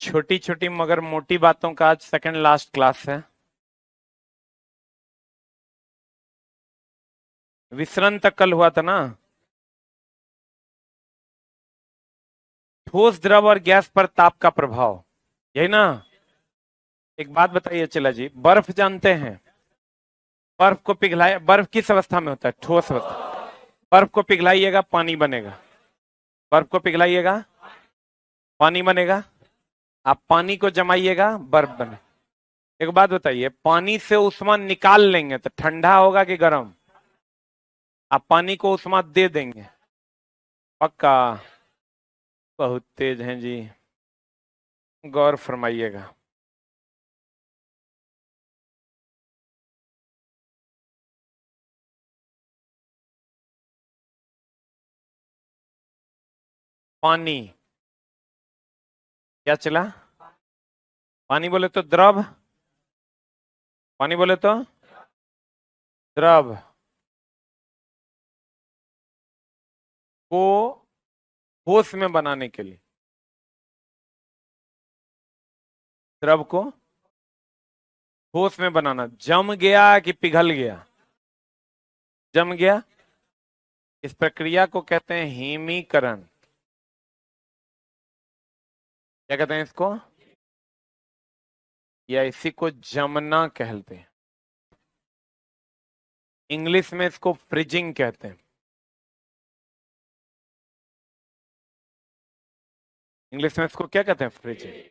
छोटी छोटी मगर मोटी बातों का आज सेकंड लास्ट क्लास है। विसरण तक कल हुआ था ना। ठोस द्रव और गैस पर ताप का प्रभाव, यही ना। एक बात बताइए चला जी, बर्फ जानते हैं? बर्फ को पिघलाए, बर्फ किस अवस्था में होता है? ठोस अवस्था। बर्फ को पिघलाइएगा पानी बनेगा। बर्फ को पिघलाइएगा पानी बनेगा। आप पानी को जमाइएगा बर्फ बने। एक बात बताइए, पानी से उष्मा निकाल लेंगे तो ठंडा होगा कि गर्म? आप पानी को उष्मा दे देंगे पक्का? बहुत तेज हैं जी, गौर फरमाइएगा। पानी क्या चला? पानी बोले तो द्रव, पानी बोले तो द्रव को ठोस में बनाने के लिए, द्रव को ठोस में बनाना। जम गया कि पिघल गया? जम गया। इस प्रक्रिया को कहते हैं हिमीकरण। क्या कहते हैं इसको? या इसी को जमना कहते हैं। इंग्लिश में इसको फ्रीजिंग कहते हैं। इंग्लिश में इसको क्या कहते हैं? फ्रीजिंग।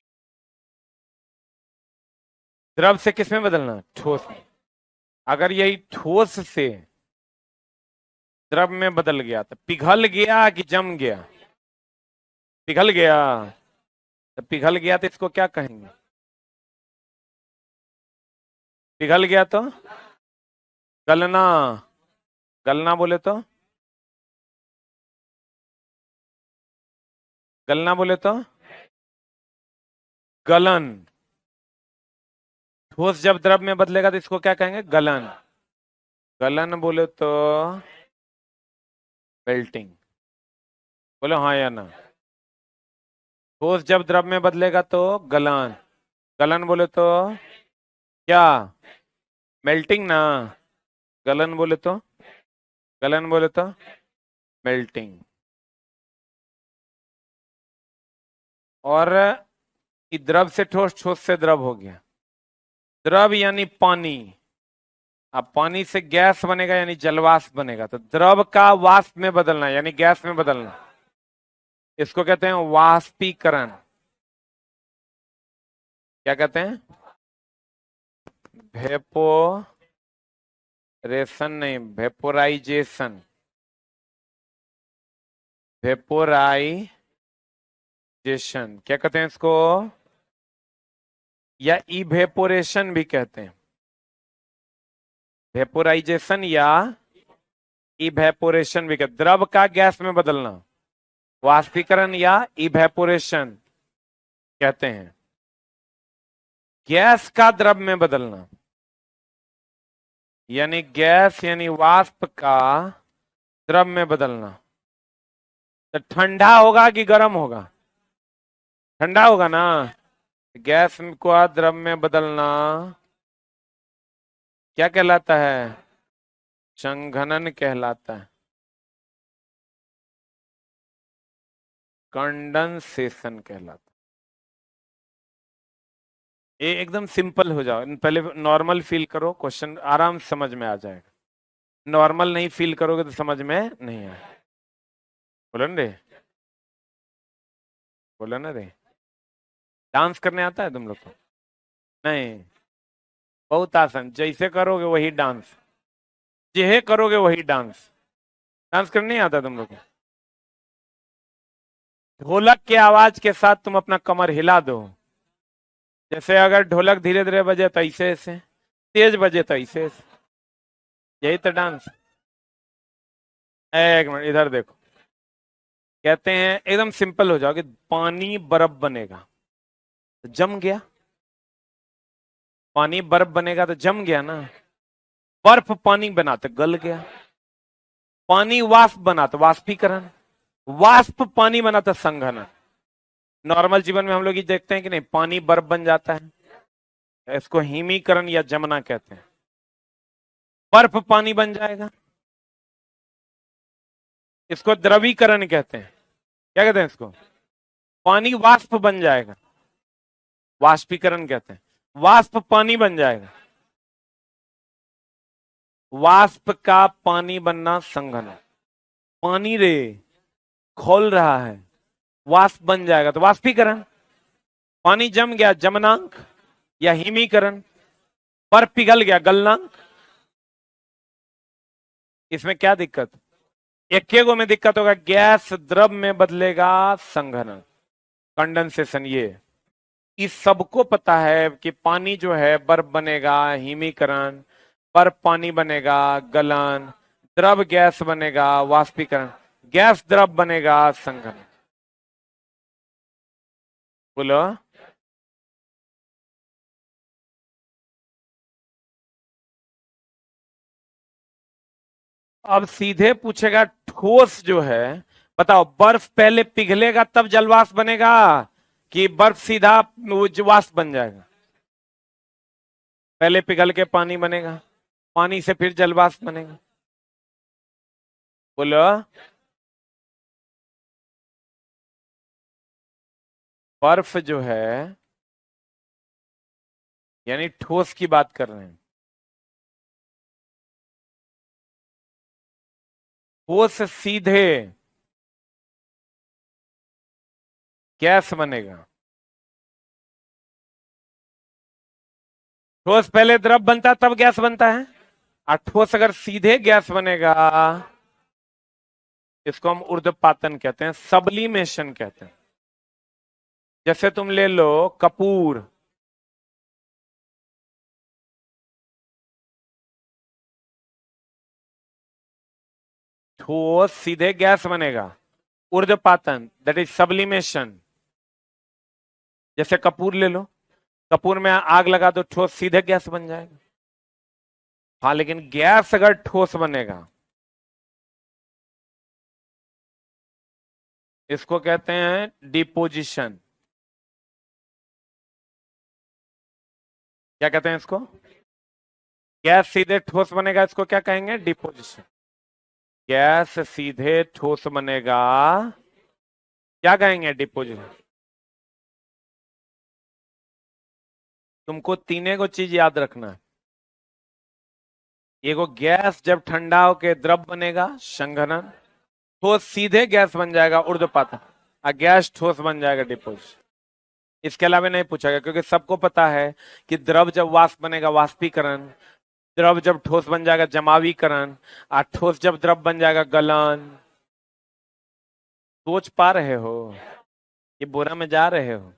द्रव से किस में बदलना? ठोस में। अगर यही ठोस से द्रव में बदल गया तो पिघल गया कि जम गया? पिघल गया। तो पिघल गया तो इसको क्या कहेंगे? पिघल गया तो गलना। गलना बोले तो, गलना बोले तो गलन। ठोस जब द्रव में बदलेगा तो इसको क्या कहेंगे? गलन। गलन बोले तो मेल्टिंग। बोलो हाँ या ना। ठोस जब द्रव में बदलेगा तो गलन। गलन बोले तो क्या? मेल्टिंग ना। गलन बोले तो, गलन बोले तो मेल्टिंग। और द्रव से ठोस, ठोस से द्रव हो गया। द्रव यानी पानी। अब पानी से गैस बनेगा यानी जलवाष्प बनेगा, तो द्रव का वाष्प में बदलना यानी गैस में बदलना, इसको कहते हैं वाष्पीकरण। क्या कहते हैं? वेपोरेशन नहीं, वेपोराइजेशन। वेपोराइजेशन क्या कहते हैं इसको? या इवेपोरेशन भी कहते हैं। वेपोराइजेशन या इवेपोरेशन भी कहते हैं। द्रव का गैस में बदलना वाष्पीकरण या इवेपोरेशन कहते हैं। गैस का द्रव में बदलना यानी गैस यानी वाष्प का द्रव में बदलना, तो ठंडा होगा कि गर्म होगा? ठंडा होगा ना। गैस को द्रव में बदलना क्या कहलाता है? संघनन कहलाता है। कंडेंसेशन कहलाता है। ये एकदम सिंपल हो जाओ, पहले नॉर्मल फील करो, क्वेश्चन आराम से समझ में आ जाएगा। नॉर्मल नहीं फील करोगे तो समझ में नहीं आएगा। बोलो ना रे, बोलो ना रे। डांस करने आता है तुम लोग को? नहीं, बहुत आसान। जैसे करोगे वही डांस, जे करोगे वही डांस। डांस करने नहीं आता तुम लोग को? ढोलक के आवाज के साथ तुम अपना कमर हिला दो। जैसे अगर ढोलक धीरे धीरे बजे तो ऐसे ऐसे, तेज बजे तो ऐसे ऐसे, यही तो डांस। एक मिनट इधर देखो। कहते हैं एकदम सिंपल हो जाओगे, पानी बर्फ बनेगा तो जम गया। पानी बर्फ बनेगा तो जम गया ना। बर्फ पानी बना तो गल गया। पानी वाष्प बना तो वाष्पीकरण। वाष्प पानी बना तो संघनन। नॉर्मल जीवन में हम लोग ये देखते हैं कि नहीं, पानी बर्फ बन जाता है, इसको हिमीकरण या जमना कहते हैं। बर्फ पानी बन जाएगा, इसको द्रवीकरण कहते हैं। क्या कहते हैं इसको? पानी वाष्प बन जाएगा, वाष्पीकरण कहते हैं। वाष्प पानी बन जाएगा, वाष्प का पानी बनना संघनन। पानी रे खोल रहा है, वाष्प बन जाएगा तो वाष्पीकरण। पानी जम गया, जमनांक या हिमीकरण। बर्फ पिघल गया, गलनांक। इसमें क्या दिक्कत? एक में दिक्कत होगा, गैस द्रव में बदलेगा, संघनन, कंडेंसेशन। ये इस सबको पता है कि पानी जो है बर्फ बनेगा, हिमीकरण। बर्फ पानी बनेगा, गलन। द्रव गैस बनेगा, वाष्पीकरण। गैस द्रव बनेगा, संघनन। बोलो। अब सीधे पूछेगा, ठोस जो है, बताओ, बर्फ पहले पिघलेगा तब जलवाष्प बनेगा, कि बर्फ सीधा वो वाष्प बन जाएगा? पहले पिघल के पानी बनेगा, पानी से फिर जलवाष्प बनेगा। बोलो। बर्फ जो है, यानी ठोस की बात कर रहे हैं। ठोस सीधे गैस बनेगा। ठोस पहले द्रव बनता है तब गैस बनता है, और ठोस अगर सीधे गैस बनेगा, इसको हम ऊर्ध्वपातन कहते हैं, सबलीमेशन कहते हैं। जैसे तुम ले लो कपूर, ठोस सीधे गैस बनेगा, ऊर्ध्वपातन, दैट इज सबलिमेशन। जैसे कपूर ले लो, कपूर में आग लगा दो, ठोस सीधे गैस बन जाएगा। हाँ, लेकिन गैस अगर ठोस बनेगा, इसको कहते हैं डिपोजिशन। क्या कहते हैं इसको? गैस सीधे ठोस बनेगा, इसको क्या कहेंगे? डिपोजिशन। गैस सीधे ठोस बनेगा, क्या कहेंगे? डिपोजिशन। तुमको तीने को चीज याद रखना है। एगो, गैस जब ठंडा होके द्रव बनेगा, संघनन। ठोस सीधे गैस बन जाएगा, ऊर्ध्वपातन। और गैस ठोस बन जाएगा, डिपोजिशन। इसके अलावा नहीं पूछा गया, क्योंकि सबको पता है कि द्रव जब वाष्प बनेगा, वाष्पीकरण। द्रव जब ठोस बन जाएगा, जमावीकरण। और ठोस जब द्रव बन जाएगा, गलन। सोच पा रहे हो? ये बुरा में जा रहे हो?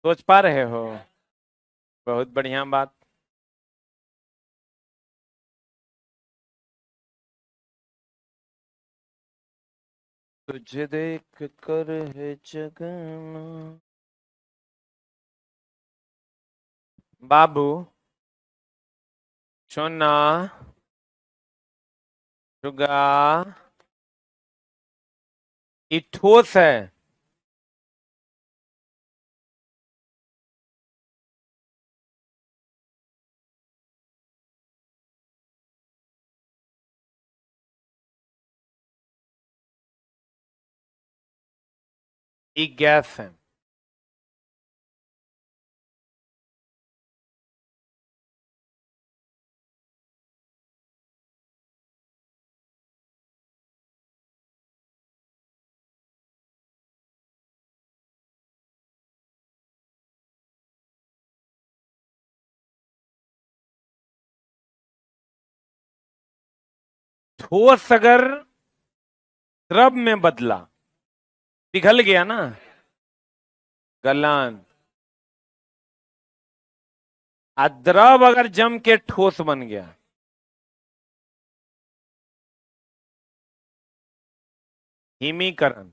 सोच पा रहे हो? बहुत बढ़िया बात। तुझे देख कर है जगना। बाबू, सोना, सुगा, ये ठोस है। ये गैस है। ठोस अगर द्रव में बदला, पिघल गया ना, गलन। द्रव अगर जम के ठोस बन गया, हिमीकरण।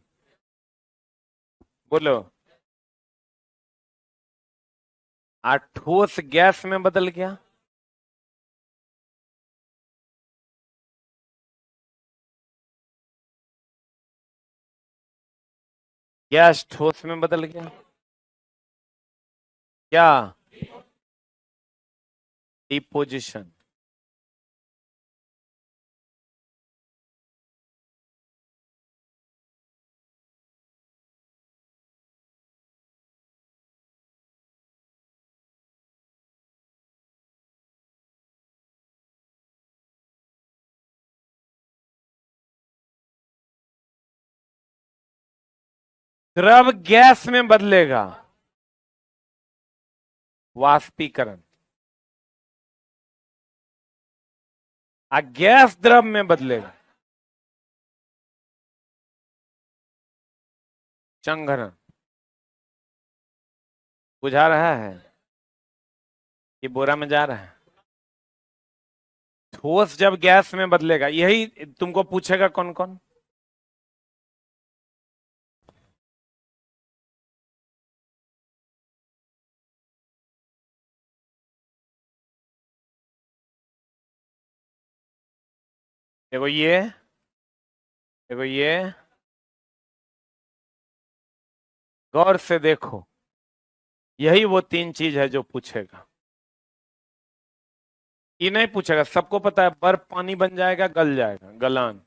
बोलो। ठोस गैस में बदल गया, गैस ठोस में बदल गया, क्या? डिपोजिशन। द्रव गैस में बदलेगा, वाष्पीकरण। गैस द्रव में बदलेगा, चंघरण। बुझा रहा है कि बोरा में जा रहा है? ठोस जब गैस में बदलेगा, यही तुमको पूछेगा कौन कौन। देखो ये, देखो ये, गौर से देखो, यही वो तीन चीज है जो पूछेगा। ये नहीं पूछेगा, सबको पता है, बर्फ पानी बन जाएगा, गल जाएगा, गलन।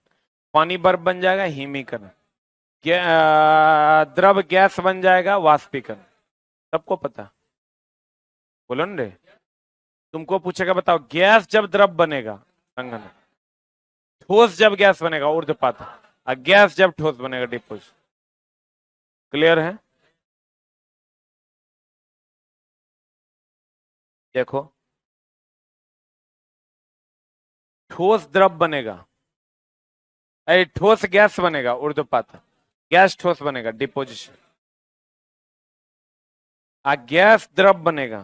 पानी बर्फ बन जाएगा, हिमीकरण। द्रव गैस बन जाएगा, वाष्पीकरण। सबको पता। बोलो न रे। तुमको पूछेगा, बताओ गैस जब द्रव बनेगा, संघनन। ठोस जब गैस बनेगा, ऊर्ध्वपातन। और गैस जब ठोस बनेगा, डिपोजिशन। क्लियर है? देखो, ठोस द्रव बनेगा, अरे ठोस गैस बनेगा, ऊर्ध्वपातन। गैस ठोस बनेगा, डिपोजिशन। गैस द्रव बनेगा,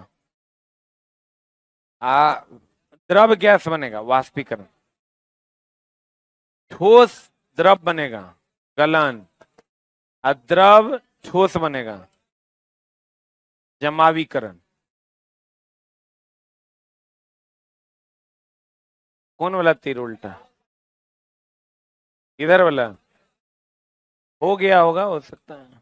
द्रव गैस बनेगा, वाष्पीकरण। ठोस द्रव बनेगा, गलन। द्रव ठोस बनेगा, जमावीकरण। कौन वाला तीर उल्टा? इधर वाला हो गया होगा, हो सकता है।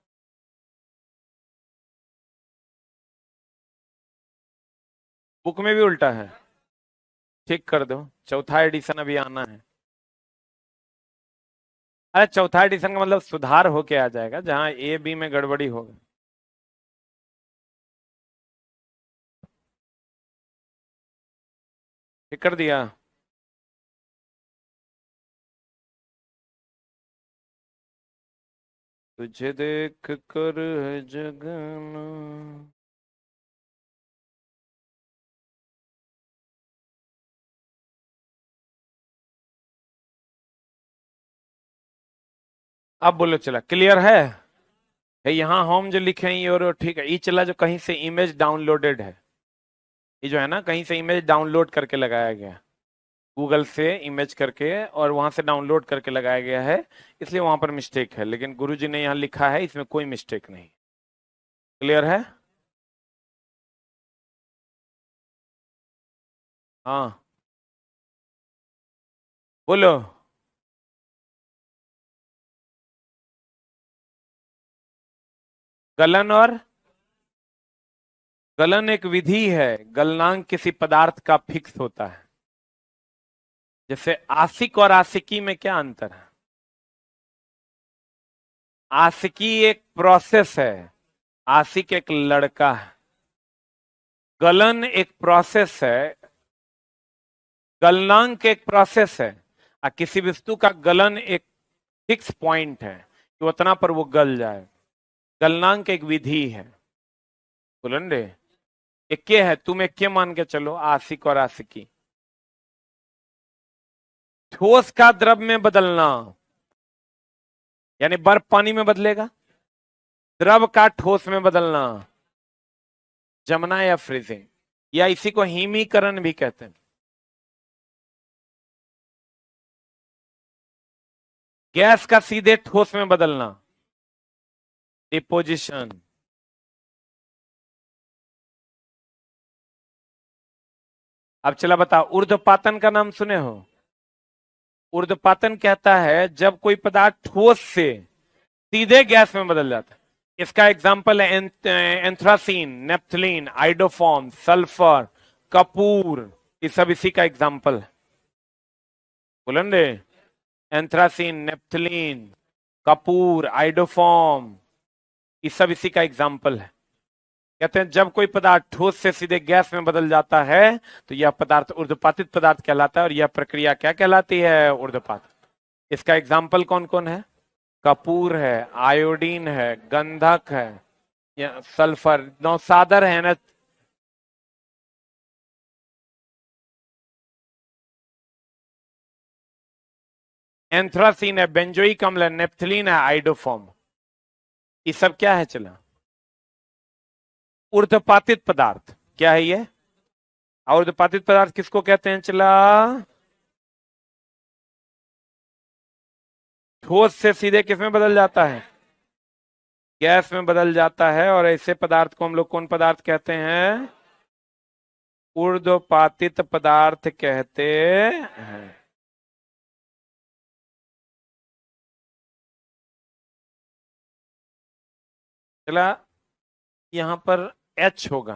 बुक में भी उल्टा है, ठीक कर दो। चौथा एडिशन अभी आना है। अरे चौथा एडिशन का मतलब सुधार होके आ जाएगा, जहां ए बी में गड़बड़ी होगा। ठीक कर दिया। तुझे देख कर है जगना। अब बोलो, चला क्लियर है यहाँ होम जो लिखे हैं ये, और ठीक है। ये चला जो कहीं से इमेज डाउनलोडेड है, ये जो है ना, कहीं से इमेज डाउनलोड करके लगाया गया, गूगल से इमेज करके और वहां से डाउनलोड करके लगाया गया है, इसलिए वहां पर मिस्टेक है। लेकिन गुरुजी ने यहाँ लिखा है, इसमें कोई मिस्टेक नहीं। क्लियर है? हाँ बोलो। गलन और गलन एक विधि है। गलनांक किसी पदार्थ का फिक्स होता है। जैसे आशिक और आशिकी में क्या अंतर है? आशिकी एक प्रोसेस है, आशिक एक लड़का है। गलन एक प्रोसेस है, गलनांक एक प्रोसेस है। और किसी वस्तु का गलन एक फिक्स पॉइंट है कि उतना पर वो गल जाए। गलनांक एक विधि है। बोलन रे, एक के है, तुम एक के मान के चलो, आशिक और आशिकी। ठोस का द्रव में बदलना, यानी बर्फ पानी में बदलेगा। द्रव का ठोस में बदलना, जमना या फ्रीजिंग, या इसी को हिमीकरण भी कहते हैं। गैस का सीधे ठोस में बदलना, डिपोजिशन। अब चला बताओ, ऊर्ध्वपातन का नाम सुने हो? ऊर्ध्वपातन कहता है जब कोई पदार्थ ठोस से सीधे गैस में बदल जाता है। इसका एग्जाम्पल है anthracene, naphthalene, iodoform, sulphur, Kapoor, ये सब इसी का एग्जाम्पल है। बोलन रे, एंथ्रासीन, नेप्थलीन, कपूर, आइडोफॉर्म, ये सब इसी का एग्जाम्पल है। कहते हैं जब कोई पदार्थ ठोस से सीधे गैस में बदल जाता है तो यह पदार्थ ऊर्ध्वपातित पदार्थ कहलाता है, और यह प्रक्रिया क्या कहलाती है? ऊर्ध्वपातित। इसका एग्जाम्पल कौन कौन है? कपूर है, आयोडीन है, गंधक है, या सल्फर, नौसादर है ना, एंथ्रासीन है, बेंजोइक अम्ल है, नेप्थलीन है, आइडोफॉर्म, ये सब क्या है? चला ऊर्ध्वपातित पदार्थ। क्या है ये? ऊर्ध्वपातित पदार्थ किसको कहते हैं? चला ठोस से सीधे किस में बदल जाता है? गैस में बदल जाता है, और ऐसे पदार्थ को हम लोग कौन पदार्थ कहते हैं? ऊर्ध्वपातित पदार्थ कहते हैं। चला यहां पर H होगा,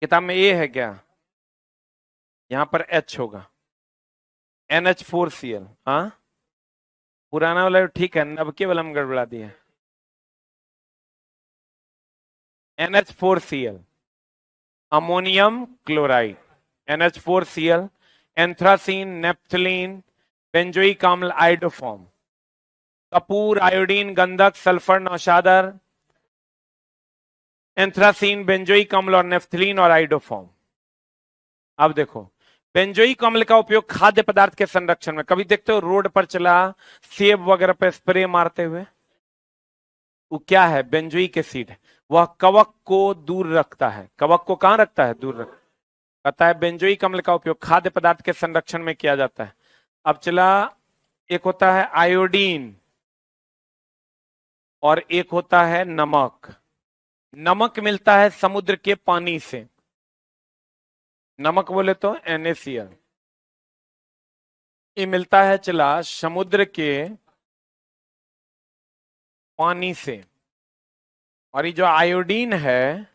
किताब में A है क्या? यहां पर H होगा, NH4Cl। हाँ, पुराना वाला ठीक है, नबके वाला में गड़बड़ा दिया है। NH4Cl, ammonium chloride, NH4Cl, anthracene, naphthalene, benzoic अम्ल, आइडोफॉर्म, कपूर, आयोडीन, गंधक, सल्फर, नौशादर, एंथ्रासीन, बेंजोइक अम्ल और नेफ्थलीन और आइडोफॉर्म। अब देखो, बेंजोइक अम्ल का उपयोग खाद्य पदार्थ के संरक्षण में, कभी देखते हो रोड पर चला सेब वगैरह पे स्प्रे मारते हुए, वो क्या है? Benzoic acid. वह कवक को दूर रखता है। कवक को कहां रखता है? दूर रखता कहता है। बेंजोइक अम्ल का उपयोग खाद्य पदार्थ के संरक्षण में किया जाता है। अब चला, एक होता है आयोडीन और एक होता है नमक। नमक मिलता है समुद्र के पानी से, नमक बोले तो NaCl। ये मिलता है चला समुद्र के पानी से। और ये जो आयोडीन है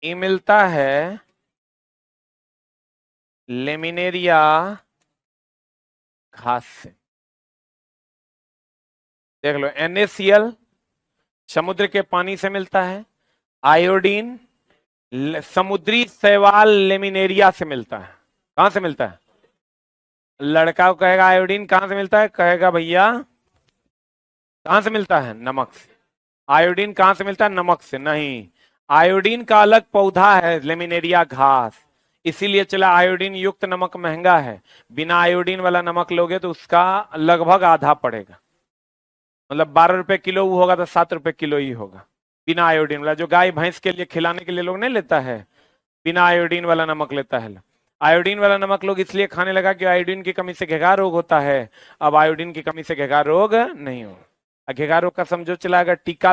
ये मिलता है लेमिनेरिया घास से। देख लो, NaCl समुद्र के पानी से मिलता है, आयोडीन समुद्री शैवाल लेमिनेरिया से मिलता है। कहां से मिलता है? लड़का को कहेगा आयोडीन कहां से मिलता है, कहेगा भैया कहां से मिलता है? नमक से। आयोडीन कहां से मिलता है? नमक से। नहीं, आयोडीन का अलग पौधा है लेमिनेरिया घास, इसीलिए चला आयोडीन युक्त नमक महंगा है। बिना आयोडीन वाला नमक लोगे तो उसका लगभग आधा पड़ेगा, मतलब 12 रुपए किलो वो होगा तो 7 रुपए किलो ही होगा बिना आयोडीन वाला। जो गाय भैंस के लिए खिलाने के लिए लोग नहीं लेता है, बिना आयोडीन वाला नमक लेता है। आयोडीन वाला नमक लोग इसलिए खाने लगा कि आयोडीन की कमी से घेघा रोग होता है। अब आयोडीन की कमी से घेघा रोग नहीं होगा। घेघा रोग का समझो चला, अगर टीका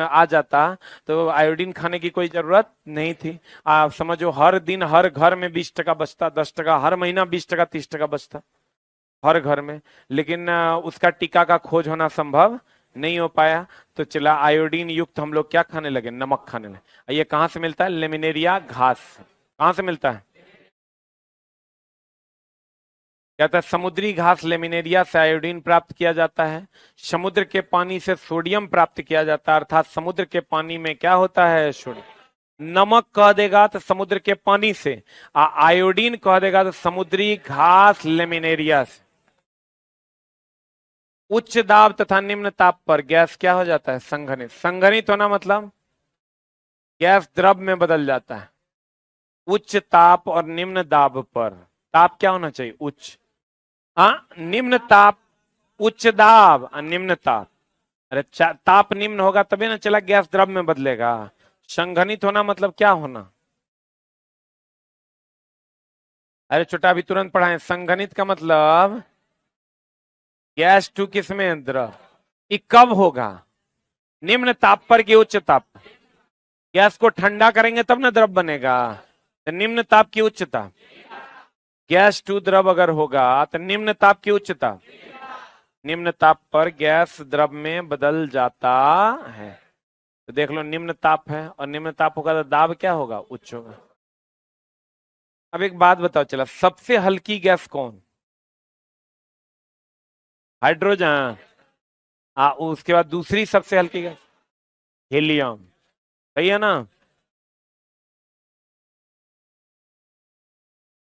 आ जाता तो आयोडीन खाने की कोई जरूरत नहीं थी। समझो हर दिन हर घर में 20 टका बचता, 10 टका, हर महीना 20 टका 30 टका बचता हर घर में। लेकिन उसका टीका का खोज होना संभव नहीं हो पाया, तो चला आयोडीन युक्त हम लोग क्या खाने लगे? नमक खाने लगे। ये कहां से मिलता है? लेमिनेरिया घास से। कहां से मिलता है? कहता है समुद्री घास लेमिनेरिया से आयोडीन प्राप्त किया जाता है। समुद्र के पानी से सोडियम प्राप्त किया जाता है, अर्थात समुद्र के पानी में क्या होता है? सोडियम। नमक कह देगा तो समुद्र के पानी से, आयोडीन कह देगा तो समुद्री घास लेमिनेरिया से। उच्च दाब तथा निम्न ताप पर गैस क्या हो जाता है? संघनित। संघनित होना मतलब गैस द्रव में बदल जाता है। उच्च ताप और निम्न दाब पर, ताप क्या होना चाहिए? उच्च। हाँ, निम्न ताप, उच्च दाब और निम्न ताप। अरे ताप निम्न होगा तभी ना चला गैस द्रव में बदलेगा। संघनित होना मतलब क्या होना? अरे छोटा अभी तुरंत पढ़ाएं। संघनित का मतलब गैस टू किस में? द्रव। ये कब होगा? निम्न ताप पर कि उच्च ताप? गैस को ठंडा करेंगे तब ना द्रव बनेगा। तो निम्न ताप की उच्च ताप, गैस टू द्रव अगर होगा तो निम्न ताप की उच्च ताप। निम्न ताप पर गैस द्रव में बदल जाता है। तो देख लो, निम्न ताप है और निम्न ताप होगा तो दाब क्या होगा? उच्च होगा। अब एक बात बताओ, चला सबसे हल्की गैस कौन? हाइड्रोजन। उसके बाद दूसरी सबसे हल्की गैस हीलियम। सही है ना?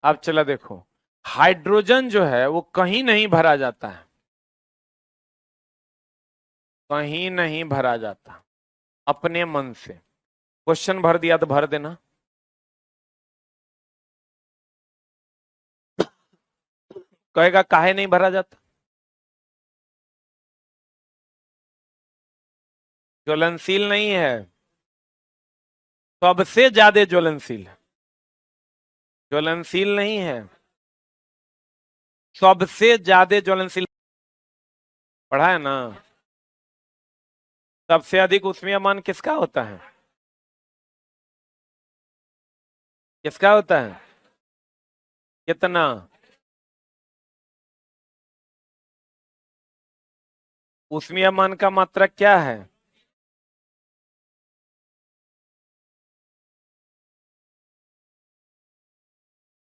अब चला देखो, हाइड्रोजन जो है वो कहीं नहीं भरा जाता है, कहीं नहीं भरा जाता, अपने मन से। क्वेश्चन भर दिया तो भर देना। कहेगा काहे नहीं भरा जाता? ज्वलनशील नहीं है, सबसे ज्यादा ज्वलनशील है। ज्वलनशील नहीं है, सबसे ज्यादा ज्वलनशील। पढ़ा है ना? सबसे अधिक ऊष्मीयमान किसका होता है? किसका होता है? कितना? ऊष्मीयमान का मात्रक क्या है?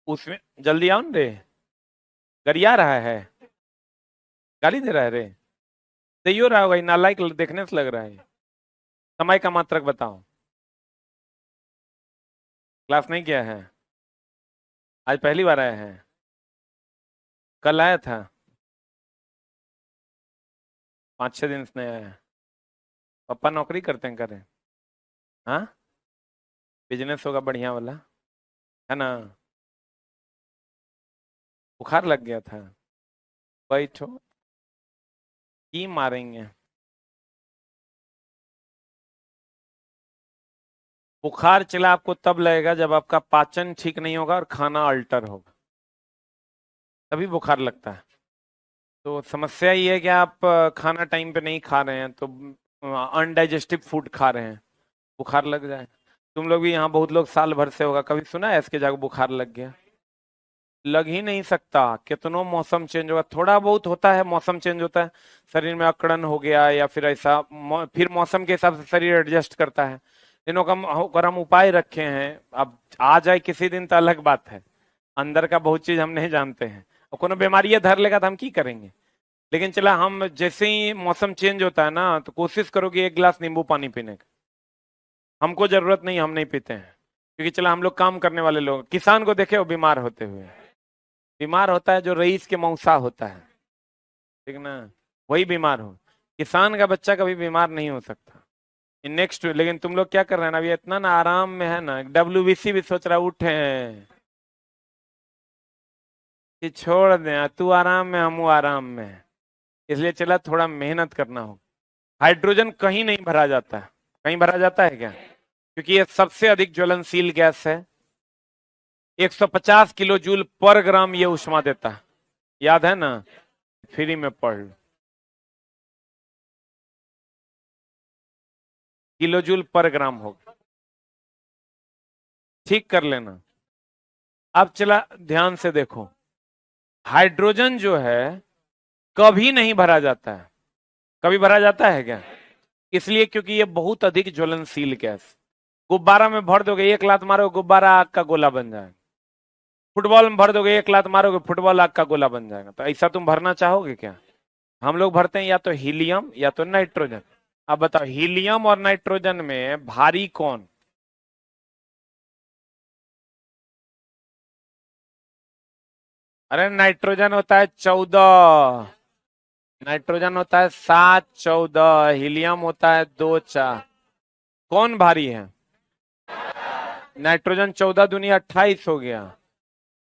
उसमें जल्दी आओ न रे, गरिया रहा है, गाली दे रहा है रे। सही रहा होगा, नालायक देखने से लग रहा है। समय का मात्रक बताओ। क्लास नहीं किया है? आज पहली बार आया है? कल आया था? 5-6 दिन से नहीं आया? पापा नौकरी करते हैं, करें? हाँ, बिजनेस होगा बढ़िया वाला, है ना? बुखार लग गया था? बैठो, की मारेंगे। बुखार चला आपको तब लगेगा जब आपका पाचन ठीक नहीं होगा और खाना अल्टर होगा, तभी बुखार लगता है। तो समस्या ये है कि आप खाना टाइम पे नहीं खा रहे हैं, तो अनडाइजेस्टिव फूड खा रहे हैं, बुखार लग जाए। तुम लोग भी यहाँ बहुत लोग साल भर से होगा, कभी सुना है इसके जाकर बुखार लग गया? लग ही नहीं सकता। कितनों मौसम चेंज होगा, थोड़ा बहुत होता है, मौसम चेंज होता है, शरीर में अकड़न हो गया या फिर ऐसा, फिर मौसम के हिसाब से शरीर एडजस्ट करता है। इनों का होकर हम उपाय रखे हैं, अब आ जाए किसी दिन तो अलग बात है। अंदर का बहुत चीज हम नहीं जानते हैं, और कोनो बीमारी धर लेगा तो हम की करेंगे। लेकिन चला, हम जैसे ही मौसम चेंज होता है ना, तो कोशिश करो कि 1 गिलास नींबू पानी पीने का। हमको जरूरत नहीं, हम नहीं पीते हैं, क्योंकि चला हम लोग काम करने वाले लोग, किसान को देखे वो बीमार होते हुए। बीमार होता है जो रईस के मौसा होता है, ठीक ना, वही बीमार हो। किसान का बच्चा कभी बीमार नहीं हो सकता। नेक्स्ट, लेकिन तुम लोग क्या कर रहे हैं ना, अभी इतना ना आराम में है ना, WBC भी सोच रहा उठे कि छोड़ दे, तू आराम में हम आराम में, इसलिए चला थोड़ा मेहनत करना हो। हाइड्रोजन कहीं नहीं भरा जाता है। कहीं भरा जाता है क्या? क्योंकि ये सबसे अधिक ज्वलनशील गैस है। 150 किलो जूल पर ग्राम ये उष्मा देता है, याद है ना? फ्री में पढ़ लो, किलो जूल पर ग्राम होगा, ठीक कर लेना। अब चला ध्यान से देखो, हाइड्रोजन जो है कभी नहीं भरा जाता है। कभी भरा जाता है क्या? इसलिए क्योंकि ये बहुत अधिक ज्वलनशील गैस। गुब्बारा में भर दोगे, एक लात मारोगे गुब्बारा आग का गोला बन जाएगा। फुटबॉल में भर दोगे, एक लात मारोगे फुटबॉल आग का गोला बन जाएगा। तो ऐसा तुम भरना चाहोगे क्या? हम लोग भरते हैं या तो हीलियम या तो नाइट्रोजन। अब बताओ, हीलियम और नाइट्रोजन में भारी कौन? अरे नाइट्रोजन होता है 14, नाइट्रोजन होता है 7-14, हीलियम होता है 2-4। कौन भारी है? नाइट्रोजन 14 दूनी 28 हो गया,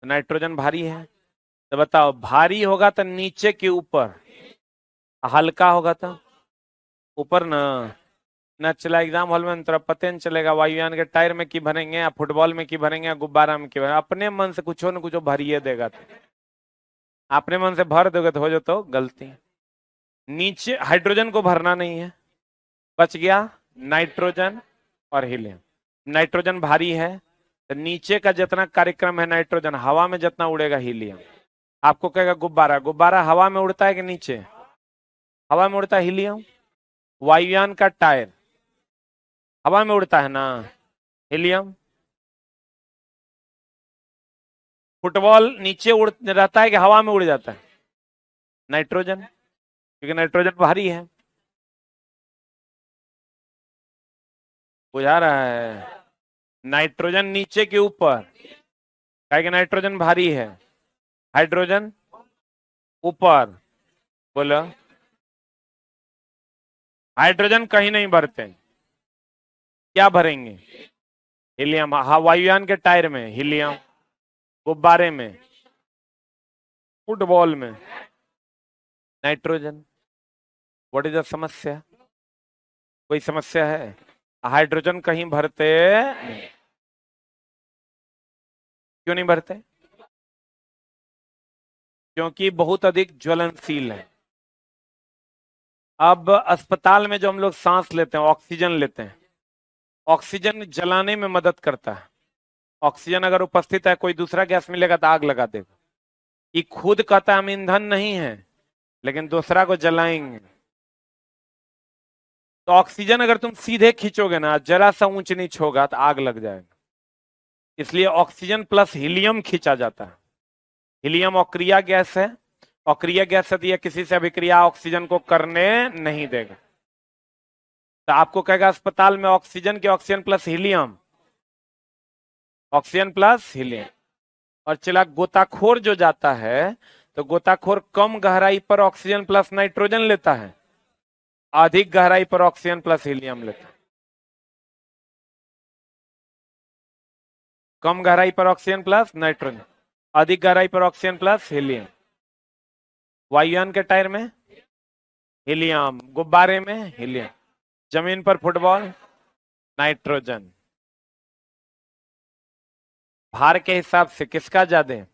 तो नाइट्रोजन भारी है। तो बताओ, भारी होगा तो नीचे के ऊपर, हल्का होगा तो ऊपर ना। न चला एग्जाम हॉल में तेरा पता नहीं चलेगा वायुयान के टायर में की भरेंगे या फुटबॉल में की भरेंगे या गुब्बारा में की भरेंगे। अपने मन से कुछ न कुछ भरिए देगा, तो अपने मन से भर दोगे तो हो जो तो गलती। नीचे हाइड्रोजन को भरना नहीं है, बच गया नाइट्रोजन और हीलियम। नाइट्रोजन भारी है, तो नीचे का जितना कार्यक्रम है नाइट्रोजन, हवा में जितना उड़ेगा हीलियम। आपको कहेगा गुब्बारा, गुब्बारा हवा में उड़ता है कि नीचे? हवा में उड़ता है हीलियम। वायुयान का टायर हवा में उड़ता है ना, हीलियम। फुटबॉल नीचे उड़ रहता है कि हवा में उड़ जाता है? नाइट्रोजन, क्योंकि नाइट्रोजन भारी है। बुझा रहा है? नाइट्रोजन नीचे के ऊपर, क्या कि नाइट्रोजन भारी है। हाइड्रोजन ऊपर। बोलो, हाइड्रोजन कहीं नहीं भरते, क्या भरेंगे? हीलियम। हाँ, वायुयान के टायर में हीलियम, गुब्बारे में, फुटबॉल में नाइट्रोजन। व्हाट इज द समस्या? कोई समस्या है? हाइड्रोजन कहीं भरते नहीं। क्यों नहीं भरते? क्योंकि बहुत अधिक ज्वलनशील है। अब अस्पताल में जो हम लोग सांस लेते हैं, ऑक्सीजन लेते हैं, ऑक्सीजन जलाने में मदद करता है। ऑक्सीजन अगर उपस्थित है, कोई दूसरा गैस मिलेगा तो आग लगा देगा। ये खुद कहता है हम ईंधन नहीं है, लेकिन दूसरा को जलाएंगे। तो ऑक्सीजन अगर तुम सीधे खींचोगे ना, जरा सा ऊंच नीच होगा तो आग लग जाएगा। इसलिए ऑक्सीजन प्लस हीलियम खींचा जाता है। हीलियम अक्रिया गैस है, अक्रिय गैस है, यह किसी से अभिक्रिया ऑक्सीजन को करने नहीं देगा। तो आपको कहेगा अस्पताल में ऑक्सीजन की, oxygen plus helium, oxygen plus helium. और चला गोताखोर जो जाता है, तो गोताखोर कम गहराई पर ऑक्सीजन प्लस नाइट्रोजन लेता है, अधिक गहराई पर ऑक्सीजन प्लस हीलियम लेता है। कम गहराई पर ऑक्सीजन प्लस नाइट्रोजन, अधिक गहराई पर ऑक्सीजन प्लस हीलियम। वायुयान के टायर में हीलियम, गुब्बारे में हीलियम, जमीन पर फुटबॉल नाइट्रोजन। भार के हिसाब से किसका ज्यादा है?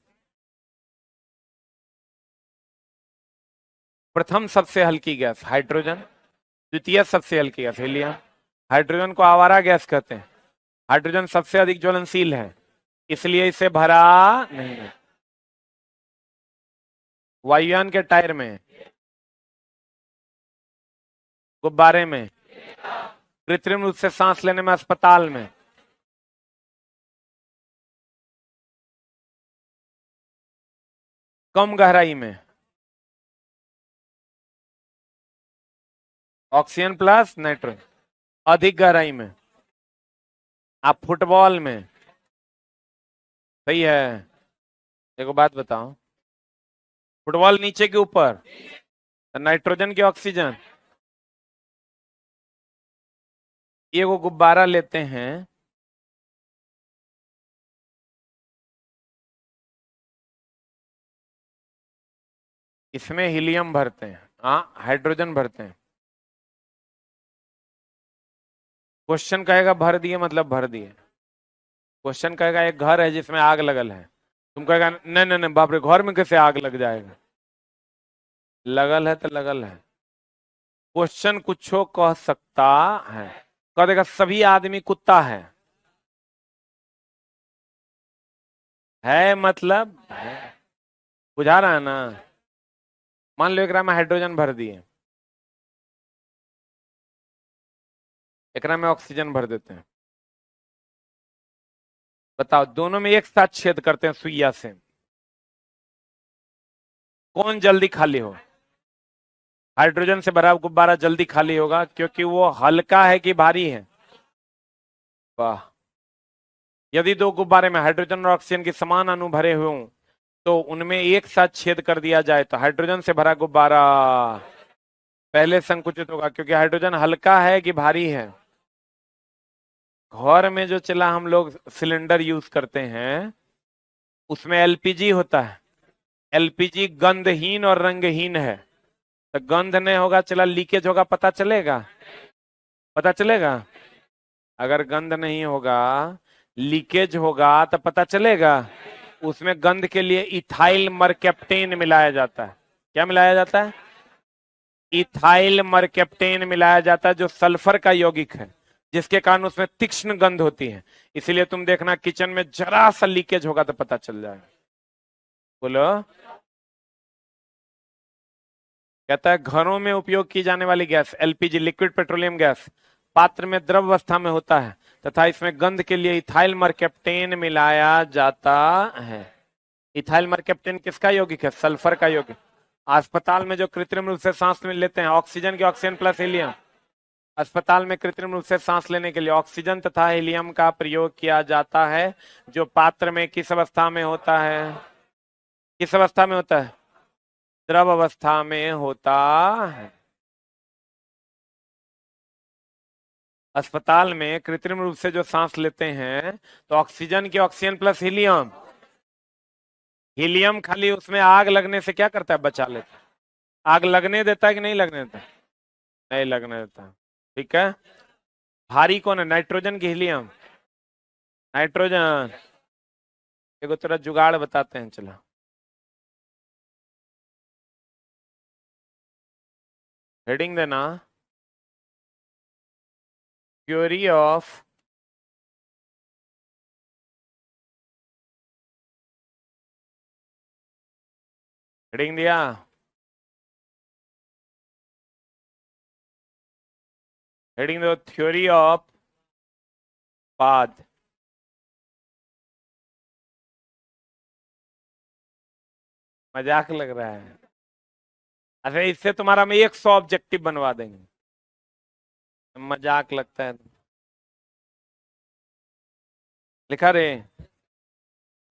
प्रथम सबसे हल्की गैस हाइड्रोजन, द्वितीय सबसे हल्की गैस हीलियम। हाइड्रोजन को आवारा गैस कहते हैं। हाइड्रोजन सबसे अधिक ज्वलनशील है, इसलिए इसे भरा नहीं है। वायुयान के टायर में, गुब्बारे में, कृत्रिम रूप से सांस लेने में अस्पताल में, कम गहराई में ऑक्सीजन प्लस नाइट्रोजन, अधिक गहराई में आप फुटबॉल में। सही है। देखो बात बताओ, फुटबॉल नीचे के ऊपर, नाइट्रोजन की ऑक्सीजन। ये वो गुब्बारा लेते हैं, इसमें हीलियम भरते हैं, हाँ हाइड्रोजन भरते हैं। क्वेश्चन कहेगा भर दिए मतलब भर दिए। क्वेश्चन कहेगा एक घर है जिसमें आग लगल है, तुम कहेगा नहीं नहीं नहीं बाप रे, घर में कैसे आग लग जाएगा? लगल है तो लगल है। क्वेश्चन कुछो कह सकता है, कह देगा सभी आदमी कुत्ता है मतलब है। बुझा रहा है ना? मान लो एकरा में हाइड्रोजन भर दिए, एकरा में ऑक्सीजन भर देते हैं, बताओ दोनों में एक साथ छेद करते हैं सुइया से, कौन जल्दी खाली हो? हाइड्रोजन से भरा गुब्बारा जल्दी खाली होगा, क्योंकि वो हल्का है कि भारी है? वाह। यदि दो गुब्बारे में हाइड्रोजन और ऑक्सीजन के समान अणु भरे हुए हों, तो उनमें एक साथ छेद कर दिया जाए तो हाइड्रोजन से भरा गुब्बारा पहले संकुचित होगा, क्योंकि हाइड्रोजन हल्का है कि भारी है? घर में जो चला हम लोग सिलेंडर यूज करते हैं, उसमें एलपीजी होता है। एलपीजी गंधहीन और रंगहीन है, तो गंध नहीं होगा, चला लीकेज होगा, पता चलेगा? पता चलेगा? अगर गंध नहीं होगा, लीकेज होगा तो पता चलेगा। उसमें गंध के लिए इथाइल मरकेप्टेन मिलाया जाता है। क्या मिलाया जाता है? इथाइल मरकेप्टेन मिलाया जाता है, जो सल्फर का यौगिक है, जिसके कारण उसमें तीक्ष्ण गंध होती है। इसलिए तुम देखना किचन में जरा सा लीकेज होगा तो पता चल जाएगा। बोलो। कहता है घरों में उपयोग की जाने वाली gas LPG, liquid petroleum gas, पात्र में द्रव अवस्था में होता है तथा इसमें गंध के लिए इथाइल मरकैप्टेन मिलाया जाता है। इथाइल मरकैप्टेन किसका यौगिक है? सल्फर का यौगिक। अस्पताल में जो कृत्रिम रूप से सांस में लेते हैं ऑक्सीजन की, ऑक्सीजन प्लस हीलियम। अस्पताल में कृत्रिम रूप से सांस लेने के लिए ऑक्सीजन तथा हीलियम का प्रयोग किया जाता है, जो पात्र में किस अवस्था में होता है? किस अवस्था में होता है? द्रव अवस्था में होता है। अस्पताल में कृत्रिम रूप से जो सांस लेते हैं तो ऑक्सीजन की, ऑक्सीजन प्लस हीलियम। हीलियम खाली उसमें आग लगने से क्या करता है? बचा लेता है। आग लगने देता है कि नहीं लगने देता? नहीं लगने देता। ठीक है। भारी कौन है? नाइट्रोजन की हीलियम? नाइट्रोजन। देखो तेरा जुगाड़ बताते हैं, चलो। हेडिंग देना, थ्योरी ऑफ हेडिंग दिया। हेडिंग दो, थ्योरी ऑफ पाद। मजाक लग रहा है? अच्छा, इससे तुम्हारा हम 100 ऑब्जेक्टिव बनवा देंगे। मजाक लगता है? लिखा रे,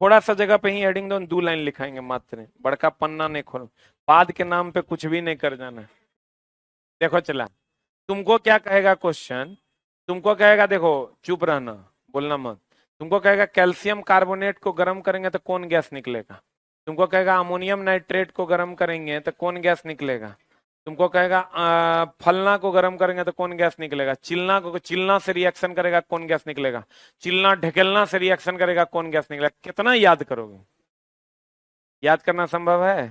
थोड़ा सा जगह पे ही हेडिंग दो, 2 लाइन लिखाएंगे मात्र, बड़का पन्ना नहीं खोल। पाद के नाम पे कुछ भी नहीं कर जाना। देखो चला, तुमको क्या कहेगा क्वेश्चन? तुमको कहेगा, देखो चुप रहना, बोलना मत। तुमको कहेगा कैल्शियम कार्बोनेट को गर्म करेंगे तो कौन गैस निकलेगा? तुमको कहेगा अमोनियम नाइट्रेट को गर्म करेंगे तो कौन गैस निकलेगा? तुमको कहेगा फलना को गर्म करेंगे तो कौन गैस निकलेगा? चिलना को, चिलना से रिएक्शन करेगा कौन गैस निकलेगा? चिलना ढकेलना से रिएक्शन करेगा कौन गैस निकलेगा? कितना याद करोगे? याद करना संभव है?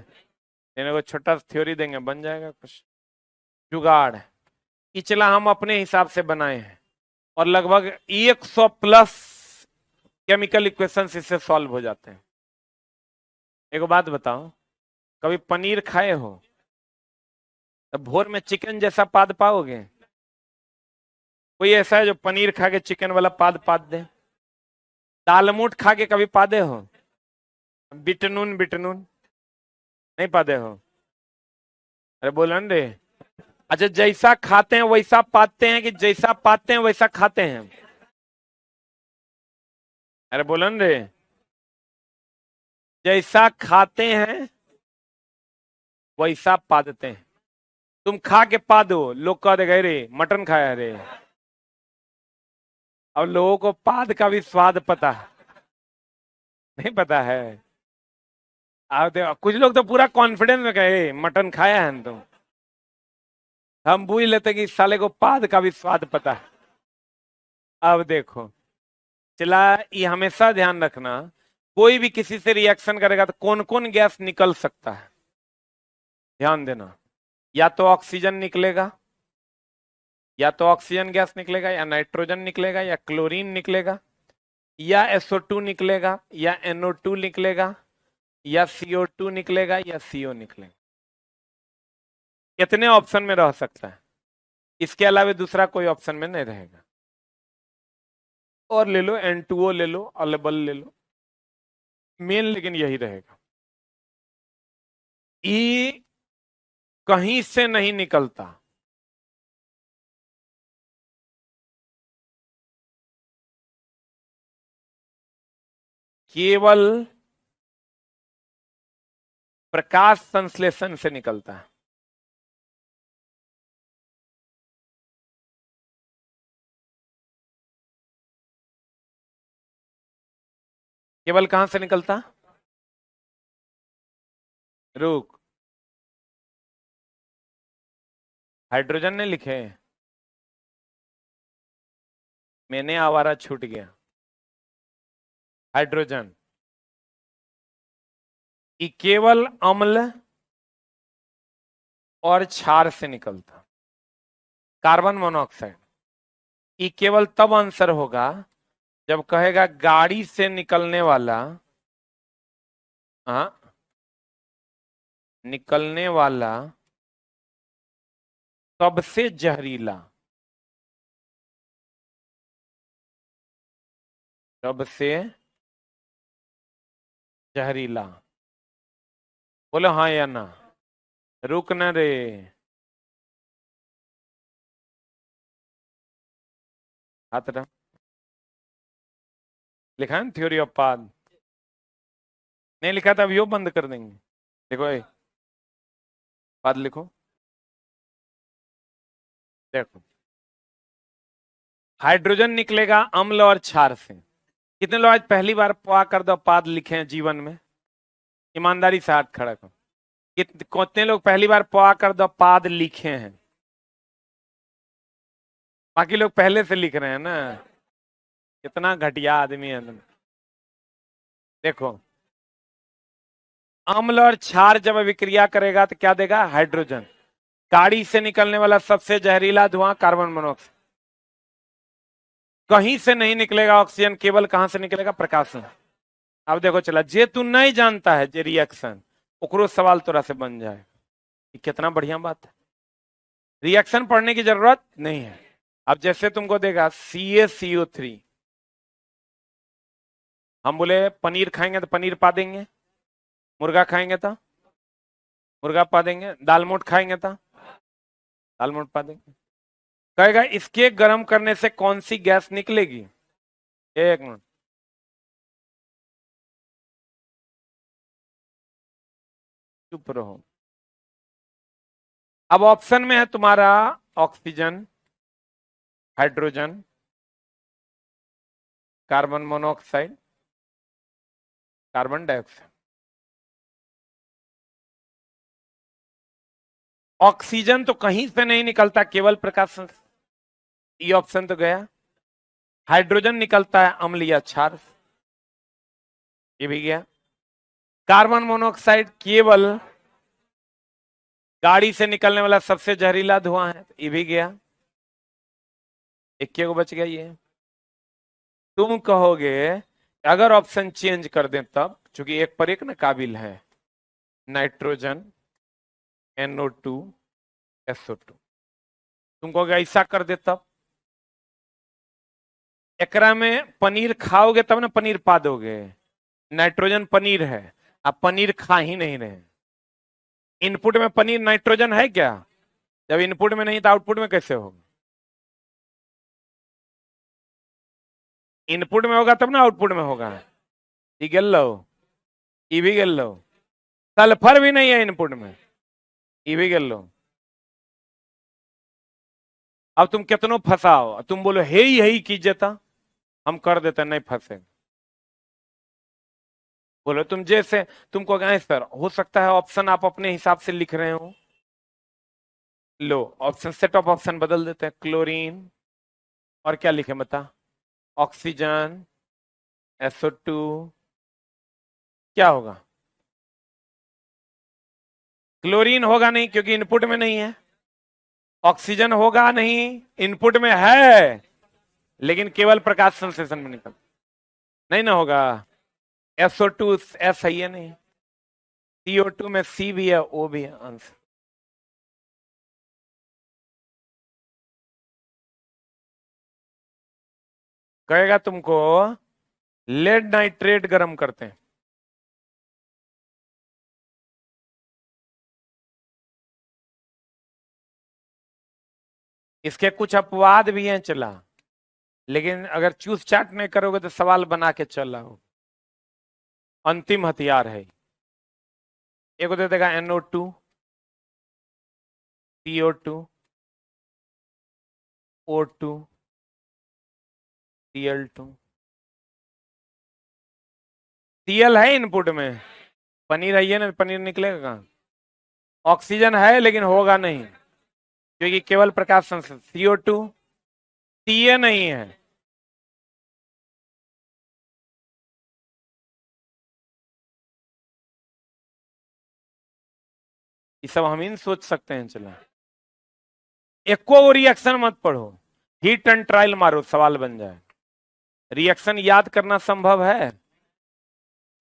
इन्हें को छोटा थ्योरी देंगे, बन जाएगा कुछ। जुगाड़ इचला हम अपने हिसाब से बनाए हैं और लगभग 100 प्लस केमिकल इक्वेशन इससे सॉल्व हो जाते हैं। एक बात बताओ, कभी पनीर खाए हो तो भोर में चिकन जैसा पाद पाओगे? कोई ऐसा है जो पनीर खा के चिकन वाला पाद पाद दे? दालमूट खा के कभी पादे हो? बिटनून बिटनून नहीं पादे हो? अरे बोलन रे। अच्छा, जैसा खाते हैं वैसा पाते हैं कि जैसा पाते हैं वैसा खाते हैं? अरे बोलन रे। जैसा खाते हैं वैसा पादते हैं। तुम खा के पा दो, लोग कह देगा रे मटन खाया रे। अब लोगों को पाद का भी स्वाद पता है, नहीं पता है? अब देखो कुछ लोग तो पूरा कॉन्फिडेंस में कहे मटन खाया है तुम। हम भूल लेते कि इस साले को पाद का भी स्वाद पता है। अब देखो चला, ये हमेशा ध्यान रखना, कोई भी किसी से रिएक्शन करेगा तो कौन कौन गैस निकल सकता है, ध्यान देना। या तो ऑक्सीजन निकलेगा, या तो ऑक्सीजन गैस निकलेगा, या नाइट्रोजन निकलेगा, या क्लोरीन निकलेगा, या SO2 निकलेगा, या NO2 निकलेगा, या CO2 निकलेगा, या CO निकलेगा। कितने ऑप्शन में रह सकता है? इसके अलावा दूसरा कोई ऑप्शन में नहीं रहेगा। और ले लो N2O ले लो, अलेबल ले लो, मेन लेकिन यही रहेगा। ई कहीं से नहीं निकलता, केवल प्रकाश संश्लेषण से निकलता है। केवल कहां से निकलता? रुक, हाइड्रोजन ने लिखे, मैंने आवारा छूट गया। हाइड्रोजन ये केवल अम्ल और क्षार से निकलता। कार्बन मोनोऑक्साइड ये केवल तब आंसर होगा जब कहेगा गाड़ी से निकलने वाला, हाँ, निकलने वाला सबसे जहरीला, सबसे जहरीला, बोलो हाँ या ना। रुक न रे, हाथ रहा। लिखा है थ्योरी ऑफ पाद, नहीं लिखा था, अब यो बंद कर देंगे। देखो ये पाद लिखो, देखो हाइड्रोजन निकलेगा अम्ल और क्षार से। कितने लोग आज पहली बार पा कर दो पाद लिखे हैं जीवन में? ईमानदारी से हाथ खड़ा करो। कितने लोग पहली बार पा कर दो पाद लिखे हैं? बाकी लोग पहले से लिख रहे हैं ना। कितना घटिया आदमी है तुम। देखो अम्ल और क्षार जब विक्रिया करेगा तो क्या देगा? हाइड्रोजन। गाड़ी से निकलने वाला सबसे जहरीला धुआं कार्बन मोनोऑक्साइड। कहीं से नहीं निकलेगा ऑक्सीजन, केवल कहां से निकलेगा? प्रकाश से। अब देखो चला, जे तू नहीं जानता है जे रिएक्शन, ओकरो सवाल तोरा से बन जाए। कितना बढ़िया बात है, रिएक्शन पढ़ने की जरूरत नहीं है। अब जैसे तुमको देगा CaCO3, हम बोले पनीर खाएंगे तो पनीर पा देंगे, मुर्गा खाएंगे तो मुर्गा पा देंगे, दाल मोट खाएंगे तो दाल मोट पा देंगे। कहेगा इसके गर्म करने से कौन सी गैस निकलेगी? एक मिनट, चुप रहो। अब ऑप्शन में है तुम्हारा oxygen, hydrogen, carbon monoxide, carbon dioxide. Oxygen तो कहीं से नहीं निकलता, केवल प्रकाश से। ये ऑप्शन तो गया। हाइड्रोजन निकलता है अम्ल या क्षार, ये भी गया। कार्बन मोनोऑक्साइड केवल गाड़ी से निकलने वाला सबसे जहरीला धुआं है, ये भी गया। एक को बच गया ये। तुम कहोगे अगर ऑप्शन चेंज कर दें तब, क्योंकि एक पर एक ना काबिल है, नाइट्रोजन, NO2, SO2। तुम कहोगे ऐसा कर दे तब, एकरा में पनीर खाओगे तब ना पनीर पा दोगे। नाइट्रोजन पनीर है, आप पनीर खा ही नहीं रहे। इनपुट में पनीर नाइट्रोजन है क्या? जब इनपुट में नहीं तो आउटपुट में कैसे होगा? इनपुट में होगा तब ना आउटपुट में होगा। ये गल लो, ये भी गल लो। सल्फर भी नहीं है इनपुट में, ये भी गल लो। अब तुम कितनों फंसाओ, तुम बोलो हे यही कीजिए, हम कर देते, नहीं फंसे। बोलो तुम जैसे, तुमको कहें सर हो सकता है ऑप्शन आप अपने हिसाब से लिख रहे हो, लो ऑप्शन, सेट ऑफ ऑप्शन बदल देते हैं। क्लोरीन और क्या लिखे बता? ऑक्सीजन, SO2, क्या होगा? क्लोरीन होगा नहीं क्योंकि इनपुट में नहीं है। ऑक्सीजन होगा नहीं, इनपुट में है लेकिन केवल प्रकाश संश्लेषण में निकल नहीं ना होगा। SO2 S है नहीं, CO2 में C भी है, O भी है, आंसर। कहेगा तुमको लेड नाइट्रेट गर्म करते हैं, इसके कुछ अपवाद भी हैं चला, लेकिन अगर चूस चाट नहीं करोगे तो सवाल बना के चल रहा हो। अंतिम हथियार है, एक दे देगा NO2, CO2, O2, Cl2। Cl है इनपुट में, पनीर है ये ना, पनीर निकलेगा कहां? ऑक्सीजन है लेकिन होगा नहीं क्योंकि केवल प्रकाश संश्लेषण। CO2, Ca नहीं है। ये सब हम इन सोच सकते हैं चला। एको रिएक्शन मत पढ़ो, हीट एंड ट्रायल मारो, सवाल बन जाए। रिएक्शन याद करना संभव है?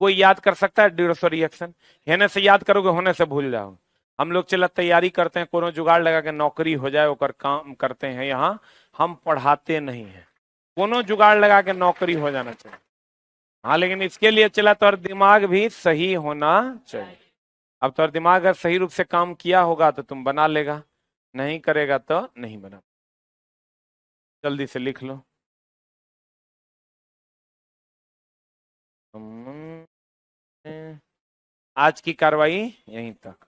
कोई याद कर सकता है? ड्यूरोसो रिएक्शन होने से याद करोगे, होने से भूल जाओ। हम लोग चला तैयारी करते हैं, कोनो जुगाड़ लगा के नौकरी हो जाए ओकर काम करते हैं। यहाँ हम पढ़ाते नहीं हैं, कोनो जुगाड़ लगा के नौकरी हो जाना चाहिए। हाँ, लेकिन इसके लिए चला तो दिमाग भी सही होना चाहिए। अब तो दिमाग अगर सही रूप से काम किया होगा तो तुम बना लेगा, नहीं करेगा तो नहीं बना। जल्दी से लिख लो। आज की कार्रवाई यहीं तक।